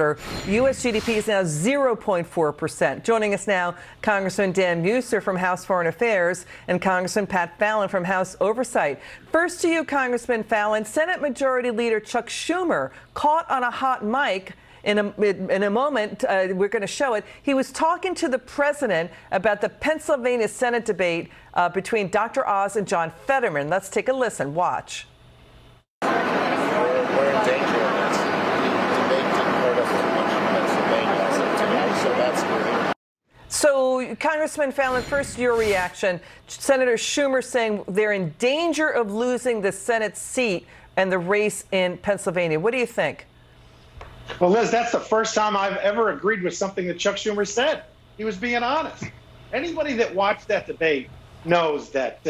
U.S. GDP is now 0.4%. Joining us now, Congressman Dan Muser from House Foreign Affairs and Congressman Pat Fallon from House Oversight. First to you, Congressman Fallon. Senate Majority Leader Chuck Schumer caught on a hot mic. In a moment, we're going to show it. He was talking to the president about the Pennsylvania Senate debate between Dr. Oz and John Fetterman. Let's take a listen. Watch. We're in danger of this. The debate didn't hurt us too much in Pennsylvania as of today, so that's good. So, Congressman Fallon, first your reaction. Senator Schumer saying they're in danger of losing the Senate seat and the race in Pennsylvania. What do you think? Well, Liz, that's the first time I've ever agreed with something that Chuck Schumer said. He was being honest. Anybody that watched that debate knows that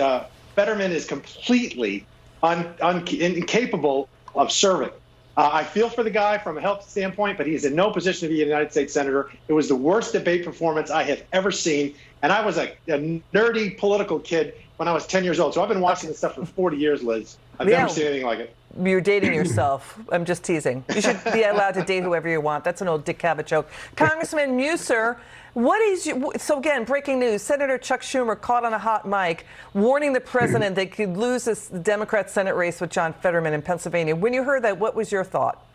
Fetterman is completely incapable of serving. I feel for the guy from a health standpoint, but he's in no position to be a United States senator. It was the worst debate performance I have ever seen. And I was a nerdy political kid when I was 10 years old. So I've been watching this stuff for 40 years, Liz. I've never seen anything like it. You're dating yourself. I'm just teasing. You should be allowed to date whoever you want. That's an old Dick Cavett joke. Congressman Muser, so again, breaking news. Senator Chuck Schumer caught on a hot mic warning the president they could lose this Democrat Senate race with John Fetterman in Pennsylvania. When you heard that, what was your thought?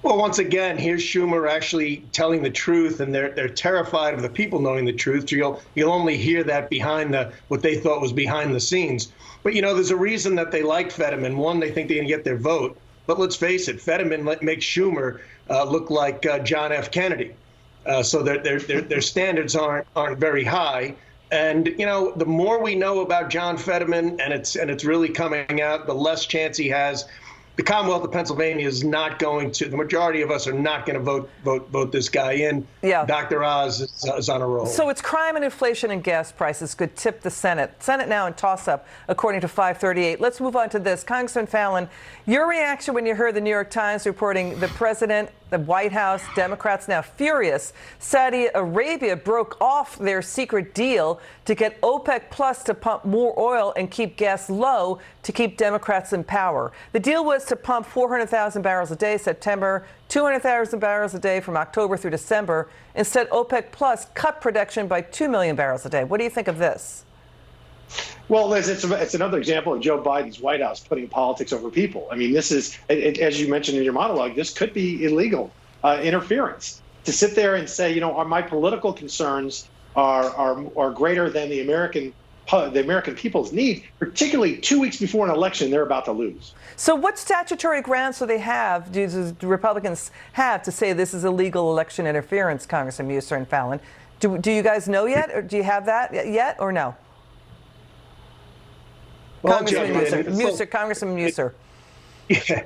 Well, once again, here's Schumer actually telling the truth, and they're terrified of the people knowing the truth. You'll only hear that behind what they thought was behind the scenes. But, you know, there's a reason that they like Fetterman. One, they think they're going to get their vote. But let's face it, Fetterman makes Schumer look like John F. Kennedy. So their standards aren't very high. And, you know, the more we know about John Fetterman, and it's really coming out, the less chance he has. The Commonwealth of Pennsylvania is not going to, the majority of us are not going to vote this guy in. Yeah. Dr. Oz is on a roll. So it's crime and inflation and gas prices could tip the Senate. Senate now in toss-up, according to 538. Let's move on to this. Congressman Fallon, your reaction when you heard the New York Times reporting the president, the White House, Democrats now furious. Saudi Arabia broke off their secret deal to get OPEC Plus to pump more oil and keep gas low to keep Democrats in power. The deal was to pump 400,000 barrels a day September, 200,000 barrels a day from October through December. Instead, OPEC Plus cut production by 2 million barrels a day. What do you think of this? Well, Liz, it's another example of Joe Biden's White House putting politics over people. I mean, this is, as you mentioned in your monologue, this could be illegal interference. To sit there and say, you know, my political concerns are greater than the American people's need, particularly 2 weeks before an election they're about to lose. So what statutory grounds do the Republicans have to say this is illegal election interference, Congressman Muser and Fallon? Do you guys know yet, or do you have that yet, or no? Well, Congressman Muser. Yeah.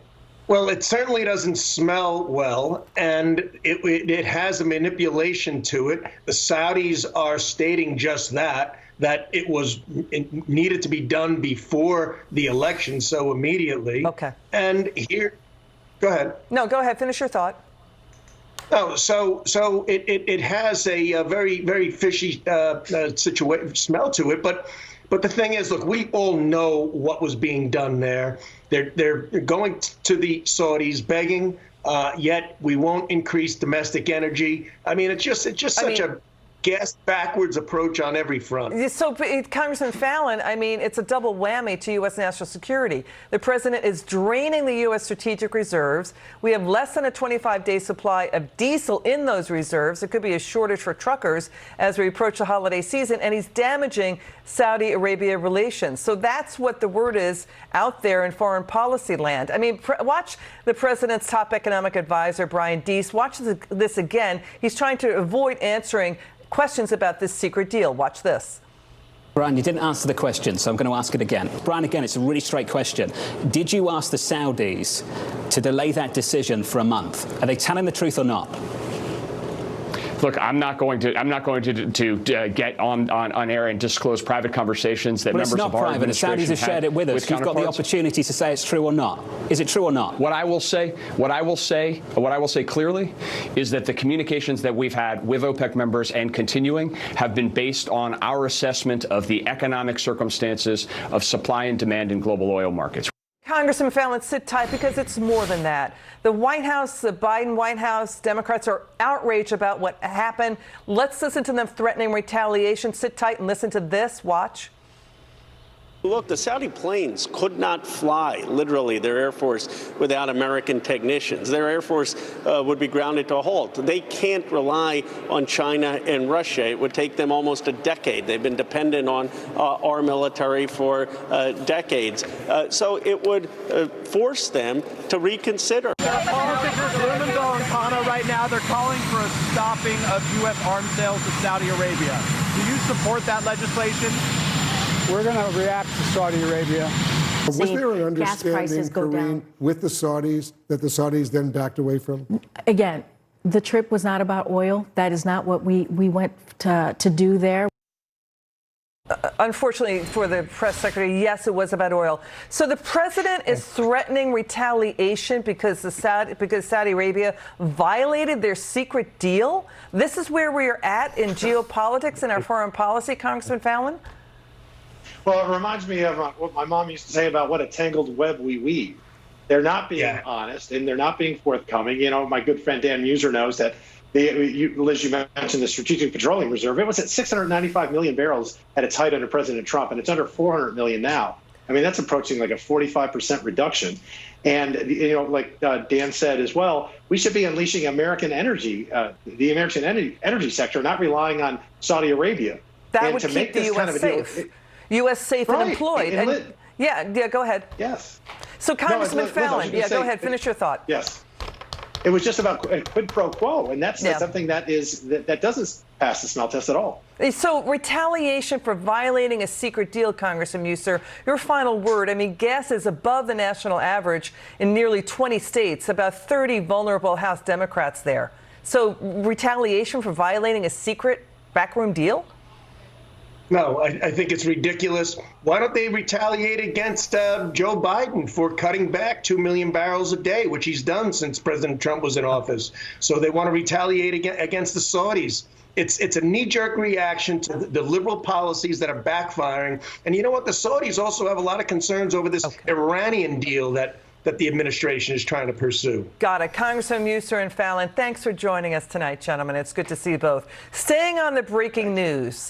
Well, it certainly doesn't smell well, and it has a manipulation to it. The Saudis are stating just that it needed to be done before the election, so immediately. Okay. And here, go ahead. No, go ahead. Finish your thought. Oh, so it has a very, very fishy smell to it, But the thing is, look, we all know what was being done there. They're going to the Saudis begging, yet we won't increase domestic energy. I mean, it's just such a gas backwards approach on every front. So, Congressman Fallon, I mean, it's a double whammy to U.S. national security. The president is draining the U.S. strategic reserves. We have less than a 25-day supply of diesel in those reserves. It could be a shortage for truckers as we approach the holiday season, and he's damaging Saudi Arabia relations. So that's what the word is out there in foreign policy land. I mean, watch the president's top economic advisor, Brian Deese. Watch this again. He's trying to avoid answering questions about this secret deal. Watch this. Brian, you didn't answer the question, so I'm going to ask it again. Brian, again, it's a really straight question. Did you ask the Saudis to delay that decision for a month? Are they telling the truth or not? Look, I'm not going to get on air and disclose private conversations that members of our administration the Saudis have shared it with us. You've got the opportunity to say it's true or not. Is it true or not? What I will say clearly is that the communications that we've had with OPEC members and continuing have been based on our assessment of the economic circumstances of supply and demand in global oil markets. Congressman Fallon, sit tight because it's more than that. The White House, the Biden White House, Democrats are outraged about what happened. Let's listen to them threatening retaliation. Sit tight and listen to this. Watch. Look, the Saudi planes could not fly, literally, their Air Force, without American technicians. Their Air Force would be grounded to a halt. They can't rely on China and Russia. It would take them almost a decade. They've been dependent on our military for decades. So it would force them to reconsider. There are politicians in Limbaugh and Kana right now. They're calling for a stopping of U.S. arms sales to Saudi Arabia. Do you support that legislation? We're going to react to Saudi Arabia. Was there an understanding, Karine, with the Saudis that the Saudis then backed away from? Again, the trip was not about oil. That is not what we went to do there. Unfortunately for the press secretary, yes, it was about oil. So the president is threatening retaliation because Saudi Arabia violated their secret deal. This is where we are at in geopolitics and our foreign policy, Congressman Fallon. Well, it reminds me of what my mom used to say about what a tangled web we weave. They're not being honest and they're not being forthcoming. You know, my good friend Dan Muser knows that. Liz, you mentioned the Strategic Petroleum Reserve. It was at 695 million barrels at its height under President Trump, and it's under 400 million now. I mean, that's approaching like a 45% reduction. And, you know, like Dan said as well, we should be unleashing American energy, the American energy sector, not relying on Saudi Arabia. That would keep the U.S. safe. U.S. safe and employed. And, yeah, go ahead. Yes. So, Congressman Fallon, go ahead. Finish your thought. Yes. It was just about quid pro quo, and that's something that doesn't pass the smell test at all. So retaliation for violating a secret deal, Congressman Muser, your final word. I mean, gas is above the national average in nearly 20 states, about 30 vulnerable House Democrats there. So retaliation for violating a secret backroom deal? No, I think it's ridiculous. Why don't they retaliate against Joe Biden for cutting back 2 million barrels a day, which he's done since President Trump was in office? So they want to retaliate against the Saudis. It's a knee-jerk reaction to the liberal policies that are backfiring. And you know what? The Saudis also have a lot of concerns over this Iranian deal that the administration is trying to pursue. Got it. Congressman Muser and Fallon, thanks for joining us tonight, gentlemen. It's good to see you both. Staying on the breaking news.